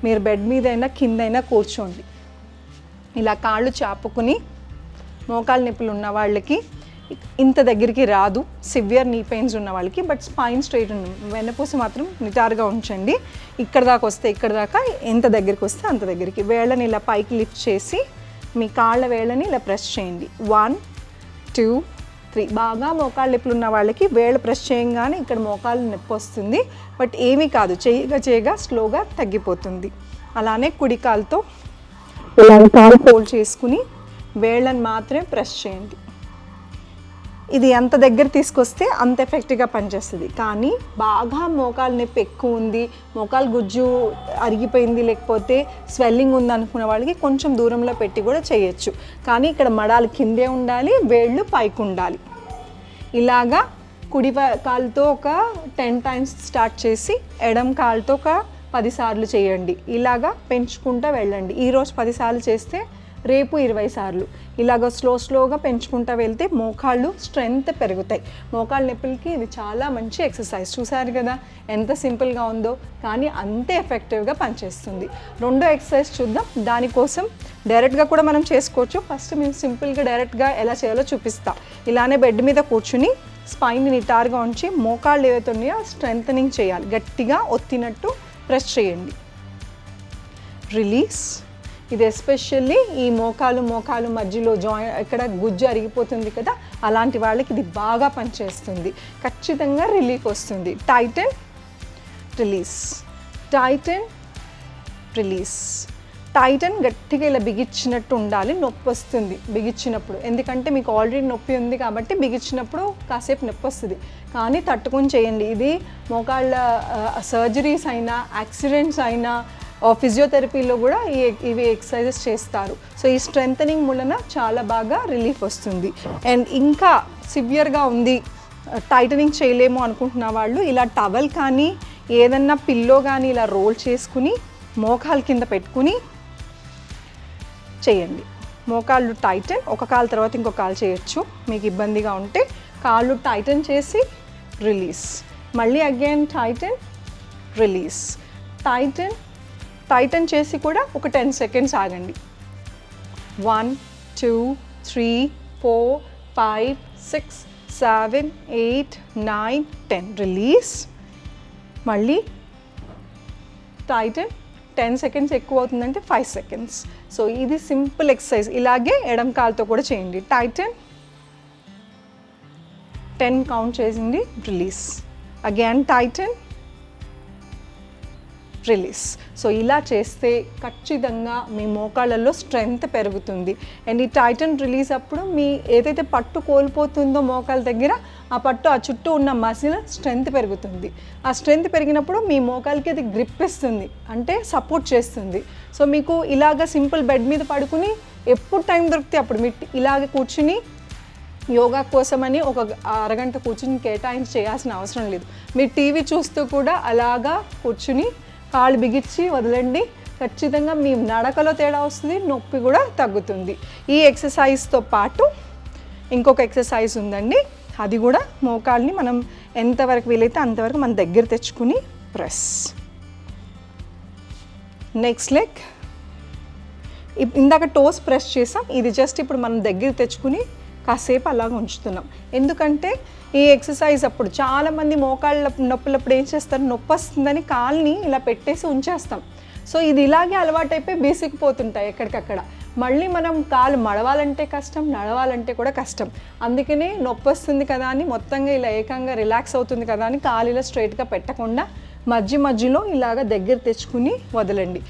మీరు బెడ్ మీదైనా కిందైనా కూర్చోండి. ఇలా కాళ్ళు చాపుకుని, మోకాలు నొప్పులు ఉన్న వాళ్ళకి ఇంత దగ్గరికి రాదు, సివియర్ నీ పెయిన్స్ ఉన్న వాళ్ళకి, బట్ స్పైన్ స్ట్రైట్ వెన్నపూస మాత్రం నిటారుగా ఉంచండి. ఇక్కడ దాకా వస్తే ఇక్కడ దాకా, ఎంత దగ్గరికి వస్తే అంత దగ్గరికి. వేళ్ళని ఇలా పైకి లిఫ్ట్ చేసి మీ కాళ్ళ వేళ్ళని ఇలా ప్రెస్ చేయండి. 1 2 3. బాగా మోకాళ్ళ నొప్పులు ఉన్న వాళ్ళకి వేళ్ళు ప్రెస్ చేయగానే ఇక్కడ మోకాలు నొప్పి వస్తుంది, బట్ ఏమీ కాదు, చేయగా స్లోగా తగ్గిపోతుంది. అలానే కుడి కాలుతో ఇలా కాలు ఫోల్డ్ చేసుకుని వేళ్ళని మాత్రమే ప్రెస్ చేయండి. ఇది ఎంత దగ్గర తీసుకొస్తే అంత ఎఫెక్టివ్గా పనిచేస్తుంది. కానీ బాగా మోకాలు నొప్పి ఎక్కువ ఉంది, మోకాలు గుజ్జు అరిగిపోయింది, లేకపోతే స్వెల్లింగ్ ఉంది అనుకున్న వాళ్ళకి కొంచెం దూరంలో పెట్టి కూడా చేయొచ్చు. కానీ ఇక్కడ మడాలు కిందే ఉండాలి, వేళ్ళు పైకి ఉండాలి. ఇలాగా కుడి కాలుతో ఒక 10 టైమ్స్ స్టార్ట్ చేసి ఎడమ కాలుతో ఒక 10 సార్లు చేయండి. ఇలాగా పెంచుకుంటూ వెళ్ళండి. ఈరోజు 10 సార్లు చేస్తే రేపు 20 సార్లు. ఇలాగ స్లోగా పెంచుకుంటూ వెళ్తే మోకాళ్ళు స్ట్రెంగ్త్ పెరుగుతాయి. మోకాళ్ళ నొప్పులకి ఇది చాలా మంచి ఎక్సర్సైజ్. చూసారు కదా ఎంత సింపుల్గా ఉందో, కానీ అంతే ఎఫెక్టివ్గా పనిచేస్తుంది. రెండో ఎక్సర్సైజ్ చూద్దాం. దానికోసం డైరెక్ట్గా కూడా మనం చేసుకోవచ్చు. ఫస్ట్ మేము సింపుల్గా డైరెక్ట్గా ఎలా చేయాలో చూపిస్తా. ఇలానే బెడ్ మీద కూర్చుని స్పైన్ని నిటారుగా ఉంచి మోకాళ్ళు ఏవైతే ఉన్నాయో స్ట్రెంథనింగ్ చేయాలి. గట్టిగా ఒత్తినట్టు ప్రెస్ చేయండి. రిలీజ్. ఇది ఎస్పెషల్లీ ఈ మోకాలు మధ్యలో ఇక్కడ గుజ్జు అరిగిపోతుంది కదా, అలాంటి వాళ్ళకి ఇది బాగా పనిచేస్తుంది. ఖచ్చితంగా రిలీఫ్ వస్తుంది. Tighten, release, tighten, release. Tighten గట్టిగా ఇలా బిగించినట్టు ఉండాలి. నొప్పి వస్తుంది బిగించినప్పుడు, ఎందుకంటే మీకు ఆల్రెడీ నొప్పి ఉంది కాబట్టి బిగించినప్పుడు కాసేపు నొప్పి వస్తుంది. కానీ తట్టుకొని చేయండి. ఇది మోకాళ్ళ సర్జరీస్ అయినా, యాక్సిడెంట్స్ అయినా, ఫిజియోథెరపీలో కూడా ఇవి ఎక్సర్సైజెస్ చేస్తారు. సో ఈ స్ట్రెంథనింగ్ మూలన చాలా బాగా రిలీఫ్ వస్తుంది. అండ్ ఇంకా సివియర్గా ఉంది, టైటనింగ్ చేయలేము అనుకుంటున్న వాళ్ళు ఇలా టవల్ కానీ ఏదన్నా పిల్లో కానీ ఇలా రోల్ చేసుకుని మోకాలు కింద పెట్టుకుని చేయండి. మోకాళ్ళు టైటన్, ఒక కాలు తర్వాత ఇంకో కాలు చేయొచ్చు. మీకు ఇబ్బందిగా ఉంటే కాళ్ళు టైటన్ చేసి రిలీజ్, మళ్ళీ అగైన్ టైటన్, రిలీజ్, టైటన్, టైటన్ చేసి కూడా ఒక 10 సెకండ్స్ ఆగండి. 1 2 3 4 5 6 7 8 9 10. రిలీజ్, మళ్ళీ టైటన్. 10 సెకండ్స్ ఎక్కువ అవుతుందంటే 5 సెకండ్స్. సో ఇది సింపుల్ ఎక్సర్సైజ్. ఇలాగే ఎడమ కాలుతో కూడా చేయండి. టైటన్, 10 కౌంట్ చేసింది, release, again Titan, release. So ఇలా చేస్తే ఖచ్చితంగా మీ మోకాళ్ళల్లో స్ట్రెంగ్త్ పెరుగుతుంది. అండ్ ఈ టైటన్ రిలీజ్ అప్పుడు మీ ఏదైతే పట్టు కోల్పోతుందో మోకాళ్ళ దగ్గర, ఆ పట్టు ఆ చుట్టూ ఉన్న మసిల్ స్ట్రెంగ్త్ పెరుగుతుంది. ఆ స్ట్రెంగ్త్ పెరిగినప్పుడు మీ మోకాలకి అది గ్రిప్ ఇస్తుంది, అంటే సపోర్ట్ చేస్తుంది. సో మీకు ఇలాగ సింపుల్ బెడ్ మీద పడుకుని ఎప్పుడు టైం దొరికితే అప్పుడు మీరు ఇలాగ కూర్చుని యోగా కోసమని ఒక అరగంట కూర్చుని కేటాయించి చేయాల్సిన అవసరం లేదు. మీరు టీవీ చూస్తూ కూడా అలాగా కూర్చుని కాళ్ళు బిగించి వదలండి. ఖచ్చితంగా మీ నడకలో తేడా వస్తుంది, నొప్పి కూడా తగ్గుతుంది. ఈ ఎక్సర్సైజ్తో పాటు ఇంకొక ఎక్సర్సైజ్ ఉందండి. అది కూడా మోకాల్ని మనం ఎంతవరకు వీలైతే అంతవరకు మన దగ్గర తెచ్చుకుని ప్రెస్. Next leg. ఇందాక టోస్ ప్రెస్ చేసాం, ఇది జస్ట్ ఇప్పుడు మనం దగ్గర తెచ్చుకుని కాసేపు అలాగ ఉంచుతున్నాం. ఎందుకంటే ఈ ఎక్సర్సైజ్ అప్పుడు చాలామంది మోకాళ్ళ నొప్పులప్పుడు ఏం చేస్తారు, నొప్పి వస్తుందని కాల్ని ఇలా పెట్టేసి ఉంచేస్తాం. సో ఇది ఇలాగే అలవాటైపోయి బీసికిపోతుంటాయి ఎక్కడికక్కడ. మళ్ళీ మనం కాలు మడవాలంటే కష్టం, నడవాలంటే కూడా కష్టం. అందుకనే నొప్పి వస్తుంది కదా అని మొత్తంగా ఇలా ఏకంగా రిలాక్స్ అవుతుంది కదా అని కాలు ఇలా స్ట్రైట్గా పెట్టకుండా మధ్యలో ఇలాగ దగ్గర తెచ్చుకుని వదలండి.